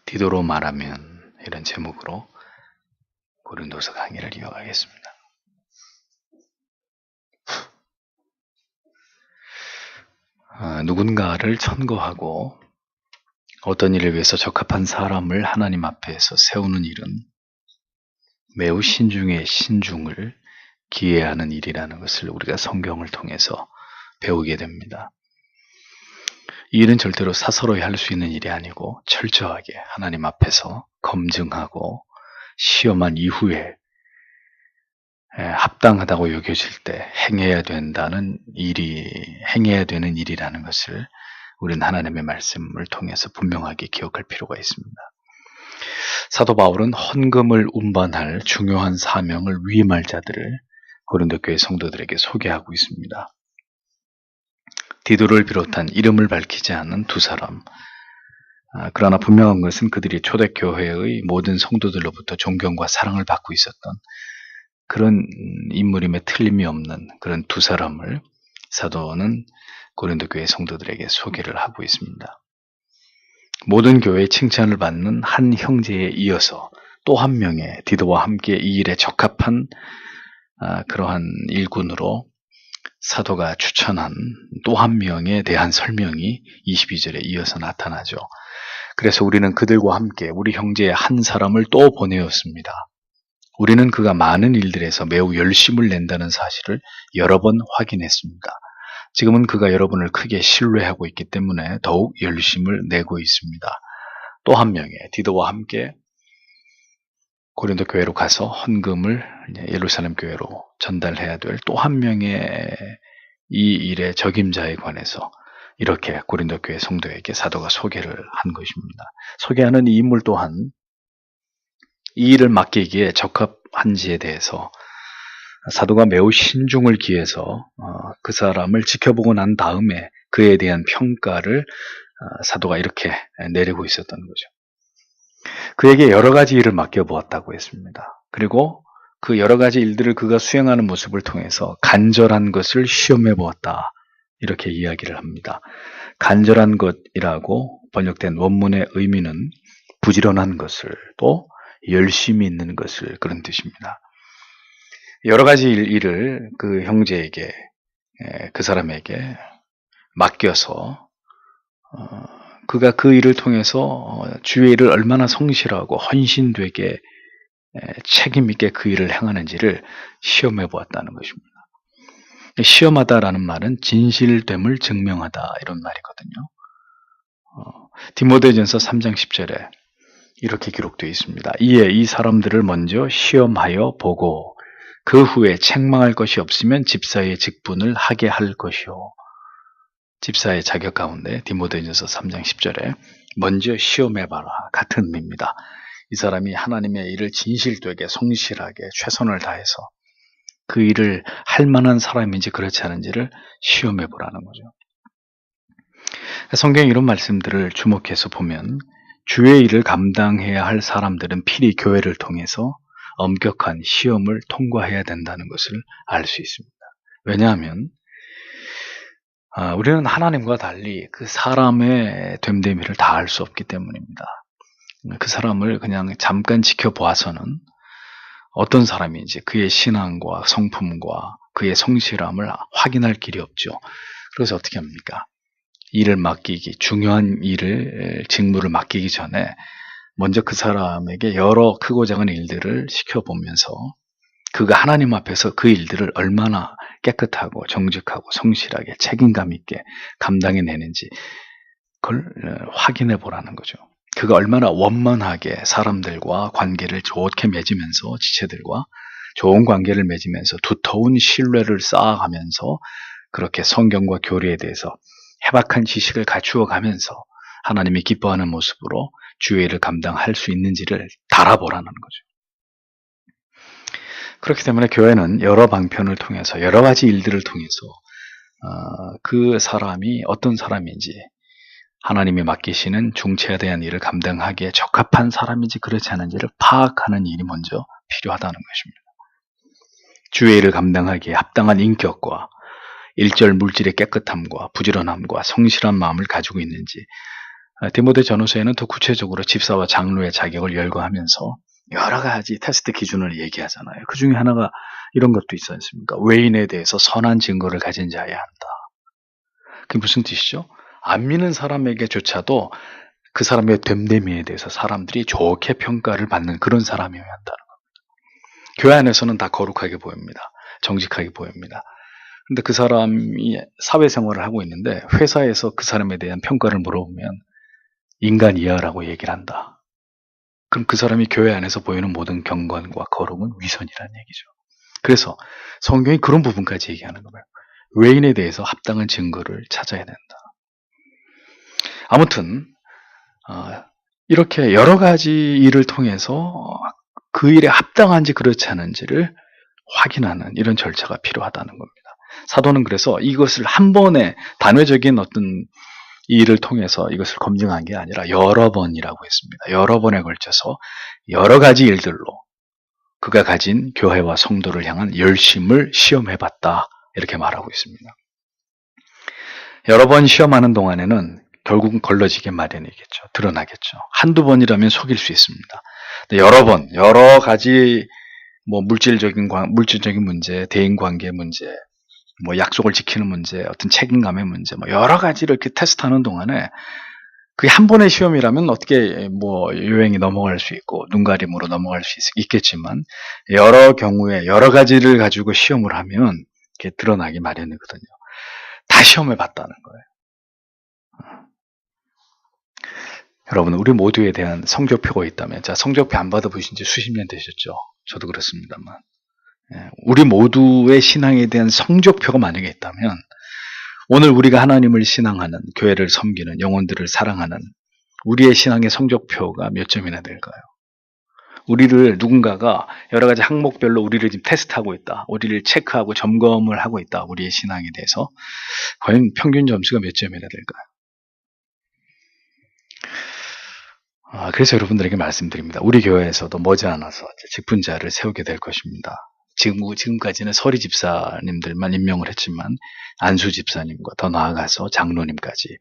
디도로 말하면 이런 제목으로 고린도서 강의를 이어가겠습니다. 누군가를 천거하고 어떤 일을 위해서 적합한 사람을 하나님 앞에서 세우는 일은 매우 신중의 신중을 기해하는 일이라는 것을 우리가 성경을 통해서 배우게 됩니다. 이 일은 절대로 사서로이 할 수 있는 일이 아니고 철저하게 하나님 앞에서 검증하고 시험한 이후에 합당하다고 여겨질 때 행해야 되는 일이라는 것을 우리는 하나님의 말씀을 통해서 분명하게 기억할 필요가 있습니다. 사도 바울은 헌금을 운반할 중요한 사명을 위임할 자들을 고린도 교회 성도들에게 소개하고 있습니다. 디도를 비롯한 이름을 밝히지 않는 두 사람, 그러나 분명한 것은 그들이 초대교회의 모든 성도들로부터 존경과 사랑을 받고 있었던 그런 인물임에 틀림이 없는 그런 두 사람을 사도는 고린도 교회 성도들에게 소개를 하고 있습니다. 모든 교회의 칭찬을 받는 한 형제에 이어서 또 한 명의 디도와 함께 이 일에 적합한 그러한 일꾼으로 사도가 추천한 또 한 명에 대한 설명이 22절에 이어서 나타나죠. 그래서 우리는 그들과 함께 우리 형제의 한 사람을 또 보내었습니다. 우리는 그가 많은 일들에서 매우 열심을 낸다는 사실을 여러 번 확인했습니다. 지금은 그가 여러분을 크게 신뢰하고 있기 때문에 더욱 열심을 내고 있습니다. 또 한 명의 디도와 함께 고린도 교회로 가서 헌금을 예루살렘 교회로 전달해야 될 또 한 명의 이 일의 적임자에 관해서 이렇게 고린도 교회 성도에게 사도가 소개를 한 것입니다. 소개하는 이 인물 또한 이 일을 맡기기에 적합한지에 대해서 사도가 매우 신중을 기해서 그 사람을 지켜보고 난 다음에 그에 대한 평가를 사도가 이렇게 내리고 있었던 거죠. 그에게 여러 가지 일을 맡겨보았다고 했습니다. 그리고 그 여러 가지 일들을 그가 수행하는 모습을 통해서 간절한 것을 시험해 보았다. 이렇게 이야기를 합니다. 간절한 것이라고 번역된 원문의 의미는 부지런한 것을 또 열심히 있는 것을 그런 뜻입니다. 여러 가지 일을 그 형제에게, 그 사람에게 맡겨서 그가 그 일을 통해서 주의 일을 얼마나 성실하고 헌신되게 책임있게 그 일을 행하는지를 시험해 보았다는 것입니다. 시험하다라는 말은 진실됨을 증명하다 이런 말이거든요. 디모데전서 3장 10절에 이렇게 기록되어 있습니다. 이에 이 사람들을 먼저 시험하여 보고 그 후에 책망할 것이 없으면 집사의 직분을 하게 할 것이요. 집사의 자격 가운데 디모데전서 3장 10절에 먼저 시험해봐라 같은 의미입니다. 이 사람이 하나님의 일을 진실되게 성실하게 최선을 다해서 그 일을 할 만한 사람인지 그렇지 않은지를 시험해보라는 거죠. 성경에 이런 말씀들을 주목해서 보면 주의 일을 감당해야 할 사람들은 필히 교회를 통해서 엄격한 시험을 통과해야 된다는 것을 알 수 있습니다. 왜냐하면 우리는 하나님과 달리 그 사람의 됨됨이를 다 알 수 없기 때문입니다. 그 사람을 그냥 잠깐 지켜보아서는 어떤 사람인지 그의 신앙과 성품과 그의 성실함을 확인할 길이 없죠. 그래서 어떻게 합니까? 일을 맡기기, 중요한 일을, 직무를 맡기기 전에 먼저 그 사람에게 여러 크고 작은 일들을 시켜보면서 그가 하나님 앞에서 그 일들을 얼마나 깨끗하고 정직하고 성실하게 책임감 있게 감당해내는지 그걸 확인해 보라는 거죠. 그가 얼마나 원만하게 사람들과 관계를 좋게 맺으면서 지체들과 좋은 관계를 맺으면서 두터운 신뢰를 쌓아가면서 그렇게 성경과 교리에 대해서 해박한 지식을 갖추어 가면서 하나님이 기뻐하는 모습으로 주의 일을 감당할 수 있는지를 달아보라는 거죠. 그렇기 때문에 교회는 여러 방편을 통해서 여러 가지 일들을 통해서 그 사람이 어떤 사람인지 하나님이 맡기시는 중체에 대한 일을 감당하기에 적합한 사람인지 그렇지 않은지를 파악하는 일이 먼저 필요하다는 것입니다. 주의 일을 감당하기에 합당한 인격과 일절 물질의 깨끗함과 부지런함과 성실한 마음을 가지고 있는지 디모데 전후서에는 더 구체적으로 집사와 장로의 자격을 열거하면서 여러 가지 테스트 기준을 얘기하잖아요. 그 중에 하나가 이런 것도 있지 않습니까? 외인에 대해서 선한 증거를 가진 자여야 한다. 그게 무슨 뜻이죠? 안 믿는 사람에게조차도 그 사람의 됨됨이에 대해서 사람들이 좋게 평가를 받는 그런 사람이어야 한다는 겁니다. 교회 안에서는 다 거룩하게 보입니다. 정직하게 보입니다. 근데 그 사람이 사회생활을 하고 있는데 회사에서 그 사람에 대한 평가를 물어보면 인간 이하라고 얘기를 한다. 그럼 그 사람이 교회 안에서 보이는 모든 경건과 거룩은 위선이라는 얘기죠. 그래서 성경이 그런 부분까지 얘기하는 거예요. 외인에 대해서 합당한 증거를 찾아야 된다. 아무튼 이렇게 여러 가지 일을 통해서 그 일에 합당한지 그렇지 않은지를 확인하는 이런 절차가 필요하다는 겁니다. 사도는 그래서 이것을 한 번에 단회적인 어떤 일을 통해서 이것을 검증한 게 아니라 여러 번이라고 했습니다. 여러 번에 걸쳐서 여러 가지 일들로 그가 가진 교회와 성도를 향한 열심을 시험해봤다. 이렇게 말하고 있습니다. 여러 번 시험하는 동안에는 결국은 걸러지게 마련이겠죠. 드러나겠죠. 한두 번이라면 속일 수 있습니다. 여러 번, 여러 가지 물질적인 문제, 대인관계 문제, 약속을 지키는 문제, 어떤 책임감의 문제, 여러 가지를 이렇게 테스트하는 동안에 그게 한 번의 시험이라면 어떻게 요행이 넘어갈 수 있고 눈가림으로 넘어갈 수 있겠지만 여러 경우에 여러 가지를 가지고 시험을 하면 이게 드러나기 마련이거든요. 다 시험을 봤다는 거예요. 여러분, 우리 모두에 대한 성적표가 있다면, 자, 성적표 안 받아보신 지 수십 년 되셨죠? 저도 그렇습니다만. 우리 모두의 신앙에 대한 성적표가 만약에 있다면, 오늘 우리가 하나님을 신앙하는, 교회를 섬기는, 영혼들을 사랑하는 우리의 신앙의 성적표가 몇 점이나 될까요? 우리를 누군가가 여러 가지 항목별로 우리를 지금 테스트하고 있다. 우리를 체크하고 점검을 하고 있다. 우리의 신앙에 대해서. 과연 평균 점수가 몇 점이나 될까요? 그래서 여러분들에게 말씀드립니다. 우리 교회에서도 머지않아서 직분자를 세우게 될 것입니다. 지금까지는 서리 집사님들만 임명을 했지만 안수 집사님과 더 나아가서 장로님까지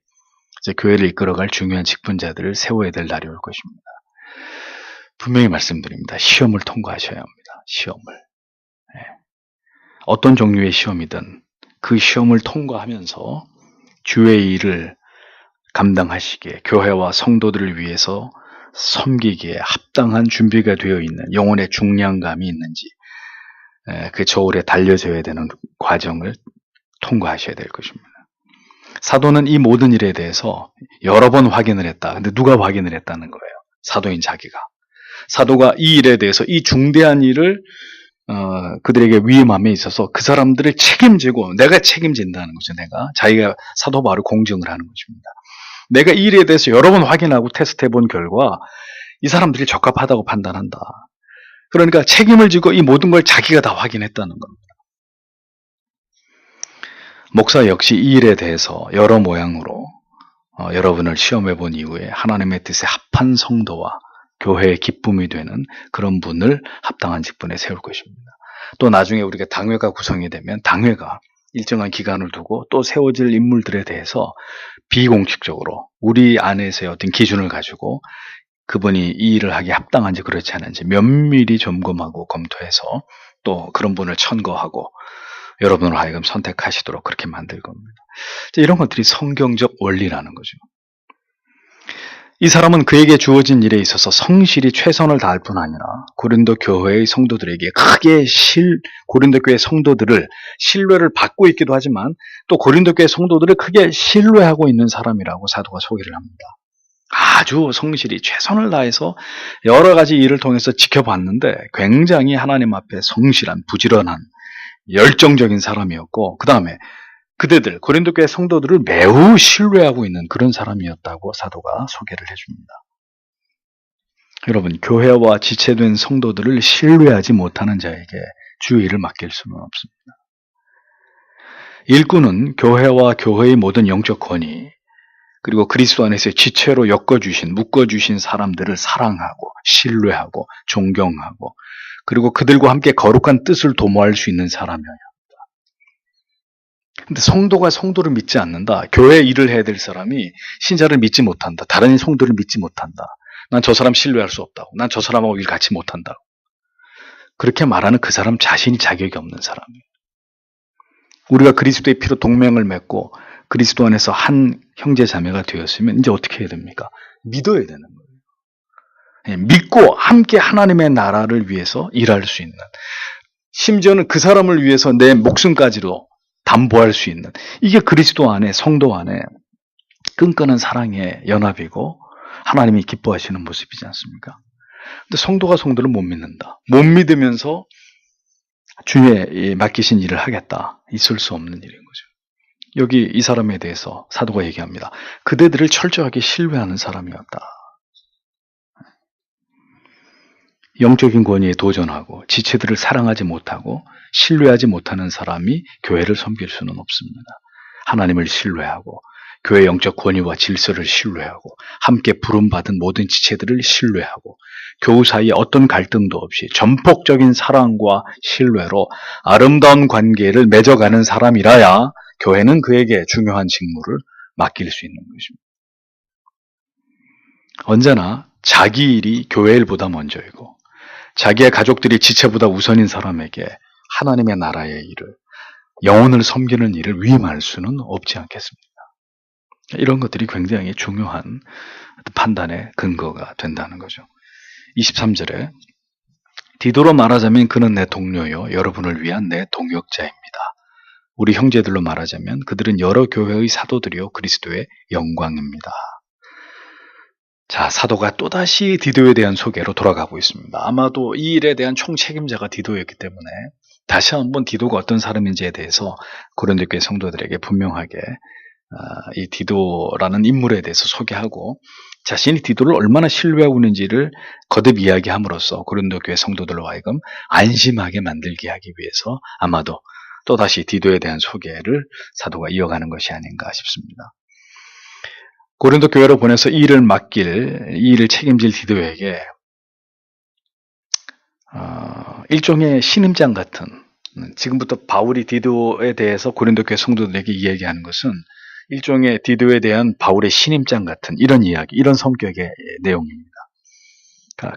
이제 교회를 이끌어갈 중요한 직분자들을 세워야 될 날이 올 것입니다. 분명히 말씀드립니다. 시험을 통과하셔야 합니다. 시험을. 어떤 종류의 시험이든 그 시험을 통과하면서 주의 일을 감당하시기에 교회와 성도들을 위해서 섬기기에 합당한 준비가 되어 있는 영혼의 중량감이 있는지 그 저울에 달려져야 되는 과정을 통과하셔야 될 것입니다. 사도는 이 모든 일에 대해서 여러 번 확인을 했다. 근데 누가 확인을 했다는 거예요? 사도인 자기가. 사도가 이 일에 대해서 이 중대한 일을 그들에게 위임함에 있어서 그 사람들을 책임지고 내가 책임진다는 거죠. 자기가 사도 바로 공증을 하는 것입니다. 내가 이 일에 대해서 여러 번 확인하고 테스트해 본 결과 이 사람들이 적합하다고 판단한다. 그러니까 책임을 지고 이 모든 걸 자기가 다 확인했다는 겁니다. 목사 역시 이 일에 대해서 여러 모양으로 여러분을 시험해 본 이후에 하나님의 뜻에 합한 성도와 교회의 기쁨이 되는 그런 분을 합당한 직분에 세울 것입니다. 또 나중에 우리가 당회가 구성이 되면 당회가 일정한 기간을 두고 또 세워질 인물들에 대해서 비공식적으로 우리 안에서의 어떤 기준을 가지고 그분이 이 일을 하기에 합당한지 그렇지 않은지 면밀히 점검하고 검토해서 또 그런 분을 천거하고 여러분을 하여금 선택하시도록 그렇게 만들 겁니다. 이런 것들이 성경적 원리라는 거죠. 이 사람은 그에게 주어진 일에 있어서 성실히 최선을 다할 뿐 아니라 고린도 교회의 성도들에게 고린도 교회 성도들을 신뢰를 받고 있기도 하지만 또 고린도 교회 성도들을 크게 신뢰하고 있는 사람이라고 사도가 소개를 합니다. 아주 성실히 최선을 다해서 여러 가지 일을 통해서 지켜봤는데 굉장히 하나님 앞에 성실한, 부지런한, 열정적인 사람이었고 그 다음에 그대들, 고린도 교회 성도들을 매우 신뢰하고 있는 그런 사람이었다고 사도가 소개를 해줍니다. 여러분, 교회와 지체된 성도들을 신뢰하지 못하는 자에게 주의 일을 맡길 수는 없습니다. 일꾼은 교회와 교회의 모든 영적 권위 그리고 그리스도 안에서 지체로 묶어주신 사람들을 사랑하고 신뢰하고 존경하고 그리고 그들과 함께 거룩한 뜻을 도모할 수 있는 사람이어야 합니다. 근데 성도가 성도를 믿지 않는다. 교회 일을 해야 될 사람이 신자를 믿지 못한다. 다른 성도를 믿지 못한다. 난 저 사람 신뢰할 수 없다고. 난 저 사람하고 일 같이 못한다고. 그렇게 말하는 그 사람 자신이 자격이 없는 사람이에요. 우리가 그리스도의 피로 동맹을 맺고 그리스도 안에서 한 형제 자매가 되었으면 이제 어떻게 해야 됩니까? 믿어야 되는 거예요. 믿고 함께 하나님의 나라를 위해서 일할 수 있는, 심지어는 그 사람을 위해서 내 목숨까지도 담보할 수 있는, 이게 그리스도 안에, 성도 안에 끈끈한 사랑의 연합이고 하나님이 기뻐하시는 모습이지 않습니까? 근데 성도가 성도를 못 믿는다. 못 믿으면서 주의 맡기신 일을 하겠다. 있을 수 없는 일인 거죠. 여기 이 사람에 대해서 사도가 얘기합니다. 그대들을 철저하게 신뢰하는 사람이었다. 영적인 권위에 도전하고 지체들을 사랑하지 못하고 신뢰하지 못하는 사람이 교회를 섬길 수는 없습니다. 하나님을 신뢰하고 교회 영적 권위와 질서를 신뢰하고 함께 부름받은 모든 지체들을 신뢰하고 교우 사이에 어떤 갈등도 없이 전폭적인 사랑과 신뢰로 아름다운 관계를 맺어가는 사람이라야 교회는 그에게 중요한 직무를 맡길 수 있는 것입니다. 언제나 자기 일이 교회 일보다 먼저이고 자기의 가족들이 지체보다 우선인 사람에게 하나님의 나라의 일을, 영혼을 섬기는 일을 위임할 수는 없지 않겠습니까? 이런 것들이 굉장히 중요한 판단의 근거가 된다는 거죠. 23절에 디도로 말하자면 그는 내 동료요 여러분을 위한 내 동역자입니다. 우리 형제들로 말하자면 그들은 여러 교회의 사도들이요 그리스도의 영광입니다. 자, 사도가 또다시 디도에 대한 소개로 돌아가고 있습니다. 아마도 이 일에 대한 총책임자가 디도였기 때문에 다시 한번 디도가 어떤 사람인지에 대해서 고린도 교회 성도들에게 분명하게 이 디도라는 인물에 대해서 소개하고 자신이 디도를 얼마나 신뢰하고 있는지를 거듭 이야기함으로써 고린도 교회 성도들로 하여금 안심하게 만들게 하기 위해서 아마도 또다시 디도에 대한 소개를 사도가 이어가는 것이 아닌가 싶습니다. 고린도 교회로 보내서 이 일을 책임질 디도에게 일종의 신임장 같은, 지금부터 바울이 디도에 대해서 고린도 교회 성도들에게 이야기하는 것은 일종의 디도에 대한 바울의 신임장 같은 이런 이야기, 이런 성격의 내용입니다.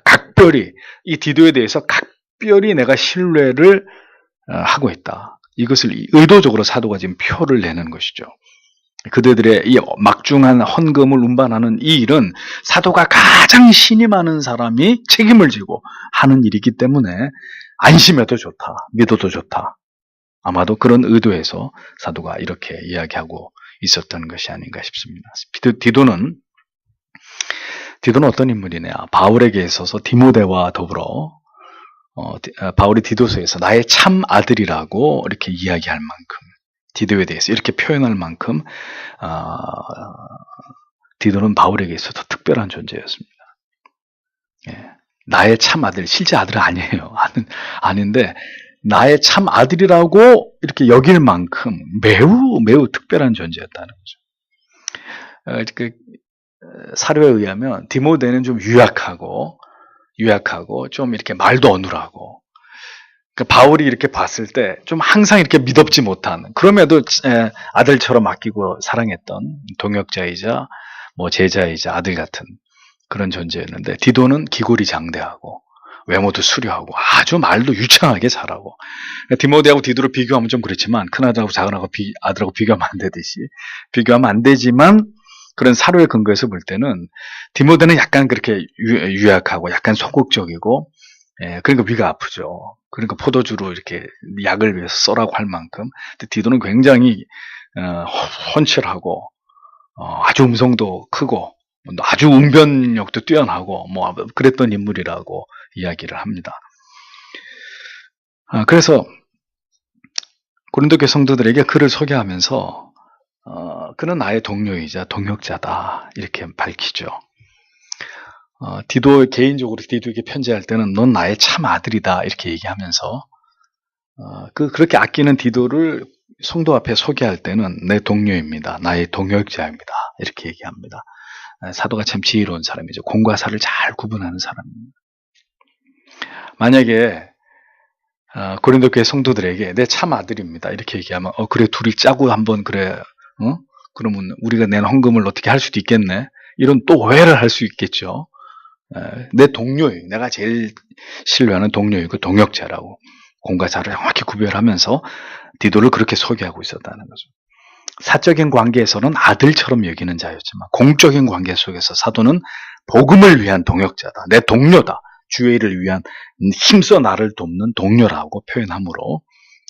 각별히 이 디도에 대해서 각별히 내가 신뢰를 하고 있다. 이것을 의도적으로 사도가 지금 표를 내는 것이죠. 그들의 이 막중한 헌금을 운반하는 이 일은 사도가 가장 신임하는 사람이 책임을 지고 하는 일이기 때문에 안심해도 좋다, 믿어도 좋다. 아마도 그런 의도에서 사도가 이렇게 이야기하고 있었던 것이 아닌가 싶습니다. 디도는 어떤 인물이냐? 바울에게 있어서 디모데와 더불어 바울이 디도서에서 나의 참 아들이라고 이렇게 이야기할 만큼, 디도에 대해서 이렇게 표현할 만큼 디도는 바울에게 있어서 특별한 존재였습니다. 예, 나의 참 아들, 실제 아들은 아니에요. 아닌데 나의 참 아들이라고 이렇게 여길 만큼 매우 특별한 존재였다는 거죠. 사료에 의하면 디모데는 좀 유약하고 좀 이렇게 말도 어눌하고, 그러니까 바울이 이렇게 봤을 때 좀 항상 이렇게 믿업지 못한, 그럼에도 아들처럼 아끼고 사랑했던 동역자이자 제자이자 아들 같은 그런 존재였는데, 디도는 기골이 장대하고 외모도 수려하고 아주 말도 유창하게 잘하고, 그러니까 디모데하고 디도를 비교하면 좀 그렇지만 큰아들하고 작은아들하고 비교하면 안 되듯이 비교하면 안 되지만, 그런 사료의 근거에서 볼 때는 디모데는 약간 그렇게 유약하고 약간 소극적이고, 그러니까 위가 아프죠. 그러니까 포도주로 이렇게 약을 위해서 써라고 할 만큼. 근데 디도는 굉장히 훤칠하고 아주 음성도 크고 아주 웅변력도 뛰어나고 그랬던 인물이라고 이야기를 합니다. 그래서 고린도 교회 성도들에게 그를 소개하면서 그는 나의 동료이자 동역자다 이렇게 밝히죠. 개인적으로 디도에게 편지할 때는 넌 나의 참 아들이다 이렇게 얘기하면서 그렇게 아끼는 디도를 성도 앞에 소개할 때는 내 동료입니다, 나의 동역자입니다 이렇게 얘기합니다. 사도가 참 지혜로운 사람이죠. 공과 사를 잘 구분하는 사람입니다. 만약에 고린도 교회 성도들에게 내 참 아들입니다. 이렇게 얘기하면 그래 둘이 짜고 한번 그래 그러면 우리가 낸 헌금을 어떻게 할 수도 있겠네. 이런 또 오해를 할 수 있겠죠. 내 동료예요. 내가 제일 신뢰하는 동료이고 동역자라고 공과 사를 정확히 구별하면서 디도를 그렇게 소개하고 있었다는 거죠. 사적인 관계에서는 아들처럼 여기는 자였지만 공적인 관계 속에서 사도는 복음을 위한 동역자다. 내 동료다. 주의 일을 위한 힘써 나를 돕는 동료라고 표현하므로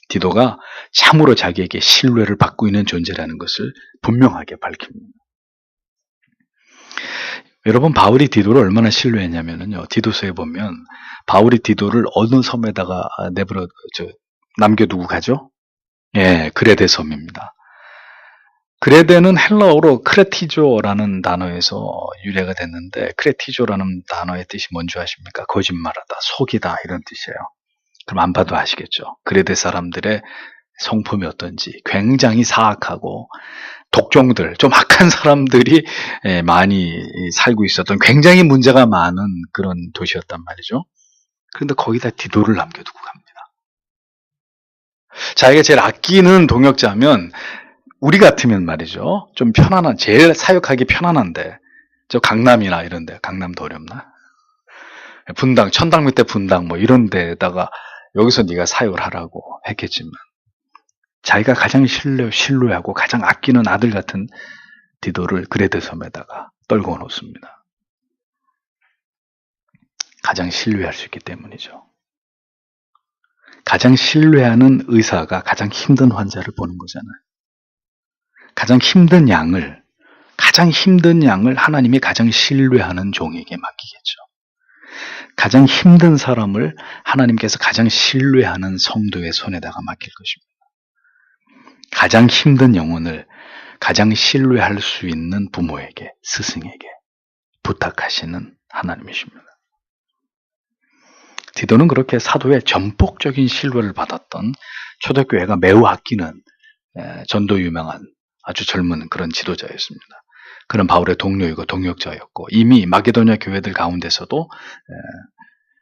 디도가 참으로 자기에게 신뢰를 받고 있는 존재라는 것을 분명하게 밝힙니다. 여러분, 바울이 디도를 얼마나 신뢰했냐면요. 디도서에 보면 바울이 디도를 어느 섬에다가 남겨두고 가죠? 예, 그레데 섬입니다. 그레데는 헬라어로 크레티조라는 단어에서 유래가 됐는데, 크레티조라는 단어의 뜻이 뭔지 아십니까? 거짓말하다, 속이다, 이런 뜻이에요. 그럼 안 봐도 아시겠죠? 그레데 사람들의 성품이 어떤지 굉장히 사악하고 독종들, 좀 악한 사람들이 많이 살고 있었던 굉장히 문제가 많은 그런 도시였단 말이죠. 그런데 거기다 디도를 남겨두고 갑니다. 자기가 제일 아끼는 동역자면 우리 같으면 말이죠. 좀 편안한, 제일 사역하기 편안한데, 저 강남이나 이런 데, 강남도 어렵나? 분당, 천당 밑에 분당 뭐 이런 데다가 여기서 네가 사역을 하라고 했겠지만, 자기가 가장 신뢰하고 가장 아끼는 아들 같은 디도를 그레데 섬에다가 떨궈 놓습니다. 가장 신뢰할 수 있기 때문이죠. 가장 신뢰하는 의사가 가장 힘든 환자를 보는 거잖아요. 가장 힘든 양을 하나님이 가장 신뢰하는 종에게 맡기겠죠. 가장 힘든 사람을 하나님께서 가장 신뢰하는 성도의 손에다가 맡길 것입니다. 가장 힘든 영혼을 가장 신뢰할 수 있는 부모에게, 스승에게 부탁하시는 하나님이십니다. 디도는 그렇게 사도의 전폭적인 신뢰를 받았던 초대교회가 매우 아끼는 전도 유명한 아주 젊은 그런 지도자였습니다. 그는 바울의 동료이고 동역자였고 이미 마게도냐 교회들 가운데서도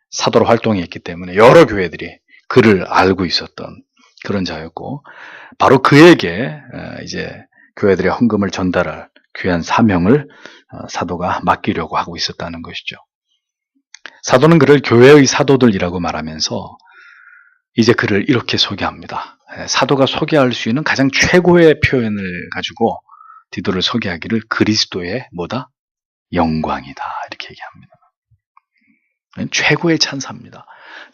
사도로 활동했기 때문에 여러 교회들이 그를 알고 있었던 그런 자였고 바로 그에게 이제 교회들의 헌금을 전달할 귀한 사명을 사도가 맡기려고 하고 있었다는 것이죠. 사도는 그를 교회의 사도들이라고 말하면서 이제 그를 이렇게 소개합니다. 사도가 소개할 수 있는 가장 최고의 표현을 가지고 디도를 소개하기를 그리스도의 뭐다? 영광이다. 이렇게 얘기합니다. 최고의 찬사입니다.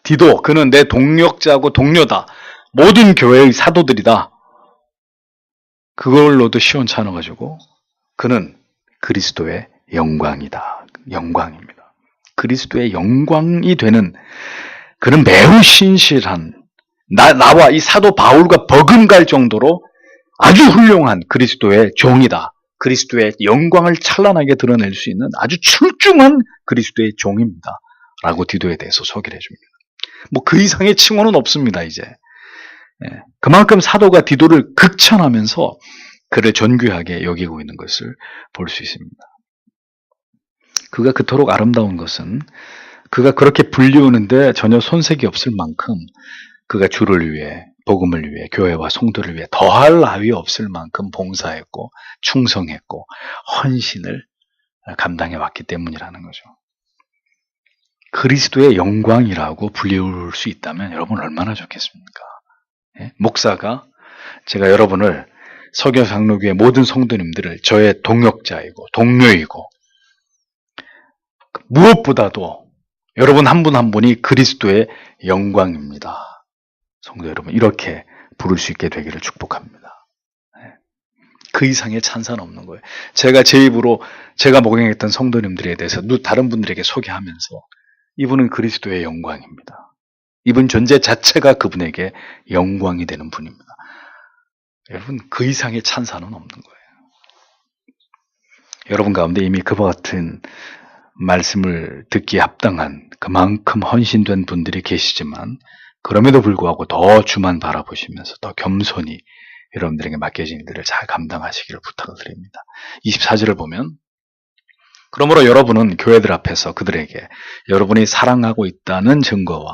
디도, 그는 내 동역자고 동료다. 모든 교회의 사도들이다. 그걸로도 시원찮아가지고 그는 그리스도의 영광이다. 영광입니다. 그리스도의 영광이 되는 그는 매우 신실한 나와 이 사도 바울과 버금갈 정도로 아주 훌륭한 그리스도의 종이다. 그리스도의 영광을 찬란하게 드러낼 수 있는 아주 출중한 그리스도의 종입니다. 라고 디도에 대해서 소개를 해줍니다. 뭐 그 이상의 칭호는 없습니다. 이제 그만큼 사도가 디도를 극찬하면서 그를 존귀하게 여기고 있는 것을 볼 수 있습니다. 그가 그토록 아름다운 것은 그가 그렇게 불리우는데 전혀 손색이 없을 만큼 그가 주를 위해, 복음을 위해, 교회와 성도를 위해 더할 나위 없을 만큼 봉사했고 충성했고 헌신을 감당해 왔기 때문이라는 거죠. 그리스도의 영광이라고 불리울 수 있다면 여러분 얼마나 좋겠습니까? 목사가 제가 여러분을 서교장로교회 모든 성도님들을 저의 동역자이고 동료이고 무엇보다도 여러분 한 분 한 분이 그리스도의 영광입니다. 성도 여러분 이렇게 부를 수 있게 되기를 축복합니다. 그 이상의 찬사는 없는 거예요. 제가 제 입으로 제가 목양했던 성도님들에 대해서 다른 분들에게 소개하면서 이분은 그리스도의 영광입니다. 이분 존재 자체가 그분에게 영광이 되는 분입니다. 여러분 그 이상의 찬사는 없는 거예요. 여러분 가운데 이미 그와 같은 말씀을 듣기에 합당한 그만큼 헌신된 분들이 계시지만 그럼에도 불구하고 더 주만 바라보시면서 더 겸손히 여러분들에게 맡겨진 일들을 잘 감당하시기를 부탁을 드립니다. 24절을 보면 그러므로 여러분은 교회들 앞에서 그들에게 여러분이 사랑하고 있다는 증거와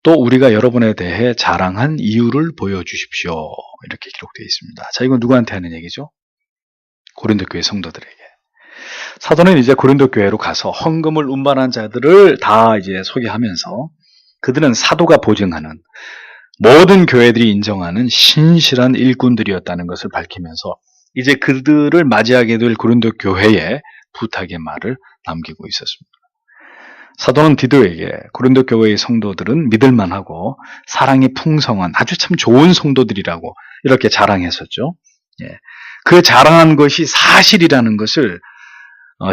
또 우리가 여러분에 대해 자랑한 이유를 보여주십시오. 이렇게 기록되어 있습니다. 자, 이건 누구한테 하는 얘기죠? 고린도 교회 성도들에게. 사도는 이제 고린도 교회로 가서 헌금을 운반한 자들을 다 이제 소개하면서 그들은 사도가 보증하는 모든 교회들이 인정하는 신실한 일꾼들이었다는 것을 밝히면서 이제 그들을 맞이하게 될 고린도 교회에 부탁의 말을 남기고 있었습니다. 사도는 디도에게 고린도 교회의 성도들은 믿을만하고 사랑이 풍성한 아주 참 좋은 성도들이라고 이렇게 자랑했었죠. 예. 그 자랑한 것이 사실이라는 것을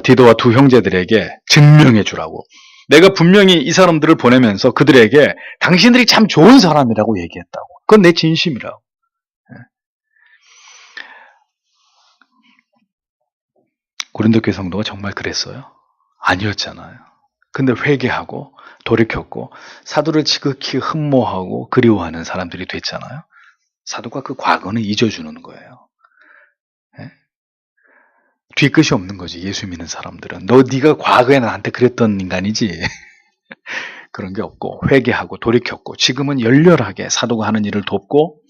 디도와 두 형제들에게 증명해 주라고. 내가 분명히 이 사람들을 보내면서 그들에게 당신들이 참 좋은 사람이라고 얘기했다고. 그건 내 진심이라고. 고린도 교회 성도가 정말 그랬어요? 아니었잖아요. 근데 회개하고 돌이켰고 사도를 지극히 흠모하고 그리워하는 사람들이 됐잖아요. 사도가 그 과거는 잊어주는 거예요. 뒤끝이 없는 거지. 예수 믿는 사람들은. 네가 과거에 나한테 그랬던 인간이지. 그런 게 없고 회개하고 돌이켰고 지금은 열렬하게 사도가 하는 일을 돕고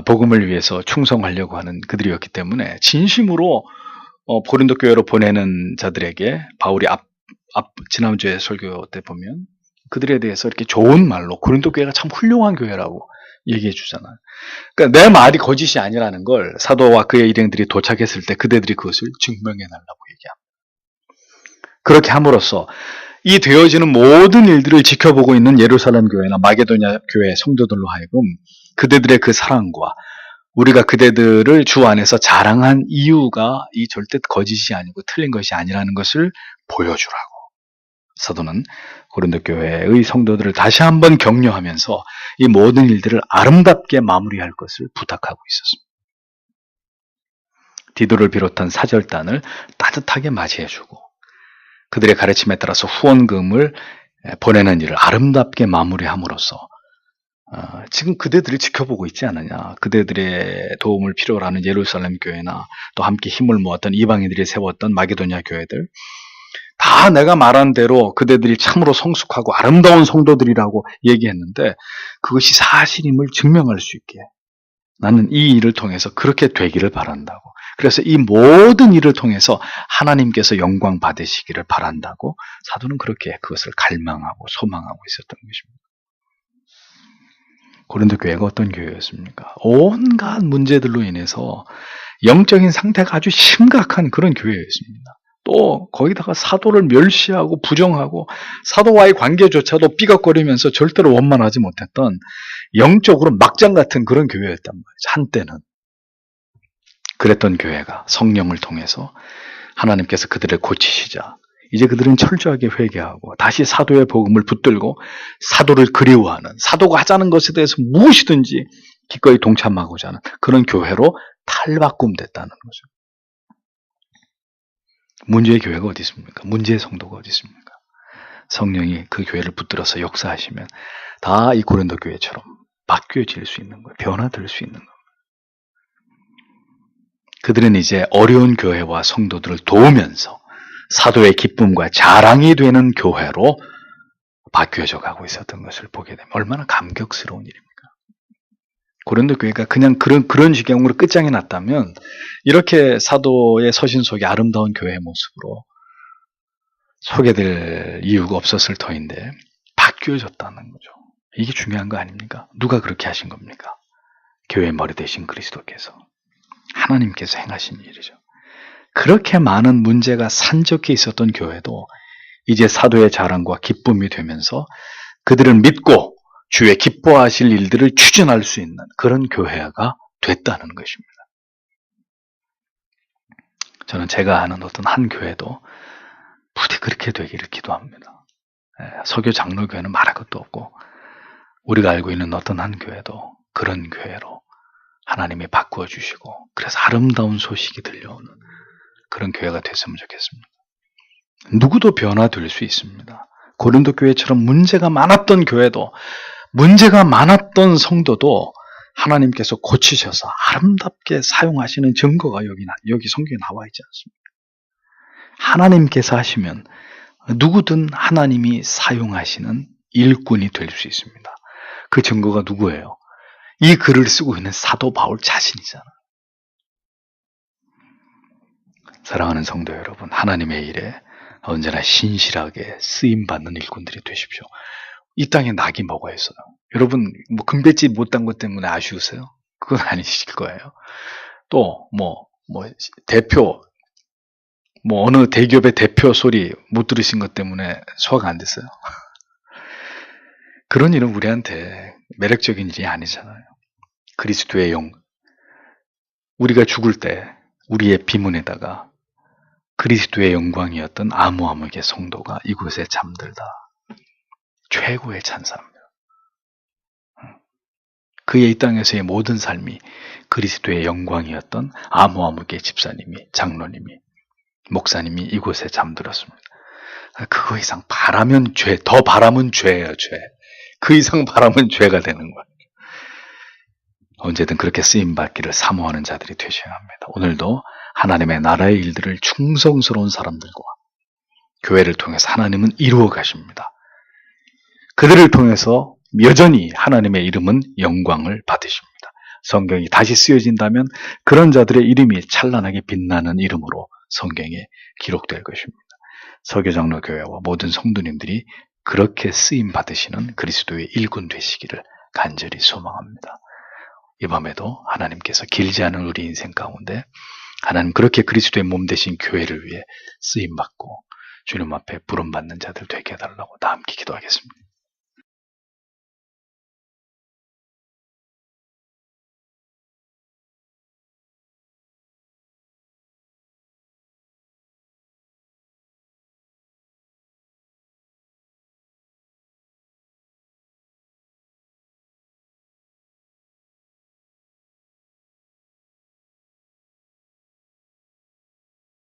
복음을 위해서 충성하려고 하는 그들이었기 때문에 진심으로 고린도 교회로 보내는 자들에게 바울이 지난주에 설교 때 보면 그들에 대해서 이렇게 좋은 말로 고린도 교회가 참 훌륭한 교회라고 얘기해 주잖아요. 그러니까 내 말이 거짓이 아니라는 걸 사도와 그의 일행들이 도착했을 때 그대들이 그것을 증명해 달라고 얘기합니다. 그렇게 함으로써 이 되어지는 모든 일들을 지켜보고 있는 예루살렘 교회나 마게도냐 교회 성도들로 하여금 그대들의 그 사랑과 우리가 그대들을 주 안에서 자랑한 이유가 이 절대 거짓이 아니고 틀린 것이 아니라는 것을 보여주라고 사도는 고린도 교회의 성도들을 다시 한번 격려하면서 이 모든 일들을 아름답게 마무리할 것을 부탁하고 있었습니다. 디도를 비롯한 사절단을 따뜻하게 맞이해주고 그들의 가르침에 따라서 후원금을 보내는 일을 아름답게 마무리함으로써 지금 그대들을 지켜보고 있지 않느냐. 그대들의 도움을 필요로 하는 예루살렘 교회나 또 함께 힘을 모았던 이방인들이 세웠던 마게도냐 교회들 다 내가 말한 대로 그대들이 참으로 성숙하고 아름다운 성도들이라고 얘기했는데 그것이 사실임을 증명할 수 있게 나는 이 일을 통해서 그렇게 되기를 바란다고. 그래서 이 모든 일을 통해서 하나님께서 영광 받으시기를 바란다고 사도는 그렇게 그것을 갈망하고 소망하고 있었던 것입니다. 고린도 교회가 어떤 교회였습니까? 온갖 문제들로 인해서 영적인 상태가 아주 심각한 그런 교회였습니다. 또 거기다가 사도를 멸시하고 부정하고 사도와의 관계조차도 삐걱거리면서 절대로 원만하지 못했던 영적으로 막장 같은 그런 교회였단 말이죠. 한때는. 그랬던 교회가 성령을 통해서 하나님께서 그들을 고치시자 이제 그들은 철저하게 회개하고 다시 사도의 복음을 붙들고 사도를 그리워하는 사도가 하자는 것에 대해서 무엇이든지 기꺼이 동참하고자 하는 그런 교회로 탈바꿈됐다는 거죠. 문제의 교회가 어디 있습니까? 문제의 성도가 어디 있습니까? 성령이 그 교회를 붙들어서 역사하시면 다 이 고린도 교회처럼 바뀌어질 수 있는 거예요. 변화될 수 있는 거예요. 그들은 이제 어려운 교회와 성도들을 도우면서 사도의 기쁨과 자랑이 되는 교회로 바뀌어져 가고 있었던 것을 보게 되면 얼마나 감격스러운 일입니까? 고린도 교회가 그냥 그런 지경으로 끝장이 났다면 이렇게 사도의 서신 속에 아름다운 교회의 모습으로 소개될 이유가 없었을 터인데 바뀌어졌다는 거죠. 이게 중요한 거 아닙니까? 누가 그렇게 하신 겁니까? 교회의 머리 되신 그리스도께서 하나님께서 행하신 일이죠. 그렇게 많은 문제가 산적해 있었던 교회도 이제 사도의 자랑과 기쁨이 되면서 그들을 믿고 주의 기뻐하실 일들을 추진할 수 있는 그런 교회가 됐다는 것입니다. 저는 제가 아는 어떤 한 교회도 부디 그렇게 되기를 기도합니다. 서교 장로교회는 말할 것도 없고 우리가 알고 있는 어떤 한 교회도 그런 교회로 하나님이 바꾸어 주시고 그래서 아름다운 소식이 들려오는 그런 교회가 됐으면 좋겠습니다. 누구도 변화될 수 있습니다. 고린도 교회처럼 문제가 많았던 교회도 문제가 많았던 성도도 하나님께서 고치셔서 아름답게 사용하시는 증거가 여기 성경에 나와 있지 않습니까? 하나님께서 하시면 누구든 하나님이 사용하시는 일꾼이 될 수 있습니다. 그 증거가 누구예요? 이 글을 쓰고 있는 사도 바울 자신이잖아. 사랑하는 성도 여러분, 하나님의 일에 언제나 신실하게 쓰임받는 일꾼들이 되십시오. 이 땅에 낙이 뭐가 있어요? 여러분, 뭐 금배지 못 딴 것 때문에 아쉬우세요? 그건 아니실 거예요. 또, 대표, 어느 대기업의 대표 소리 못 들으신 것 때문에 소화가 안 됐어요. 그런 일은 우리한테 매력적인 일이 아니잖아요. 그리스도의 영, 우리가 죽을 때 우리의 비문에다가 그리스도의 영광이었던 아무아무개 성도가 이곳에 잠들다. 최고의 찬사입니다. 그의 이 땅에서의 모든 삶이 그리스도의 영광이었던 아무아무개 집사님이, 장로님이, 목사님이 이곳에 잠들었습니다. 그거 이상 바라면 죄, 더 바라면 죄예요, 죄. 그 이상 바라면 죄가 되는 거예요. 언제든 그렇게 쓰임받기를 사모하는 자들이 되셔야 합니다. 오늘도 하나님의 나라의 일들을 충성스러운 사람들과 교회를 통해서 하나님은 이루어 가십니다. 그들을 통해서 여전히 하나님의 이름은 영광을 받으십니다. 성경이 다시 쓰여진다면 그런 자들의 이름이 찬란하게 빛나는 이름으로 성경에 기록될 것입니다. 서교장로교회와 모든 성도님들이 그렇게 쓰임 받으시는 그리스도의 일꾼 되시기를 간절히 소망합니다. 이 밤에도 하나님께서 길지 않은 우리 인생 가운데 하나님 그렇게 그리스도의 몸 되신 교회를 위해 쓰임 받고 주님 앞에 부름받는 자들 되게 해달라고 다 함께 기도하겠습니다.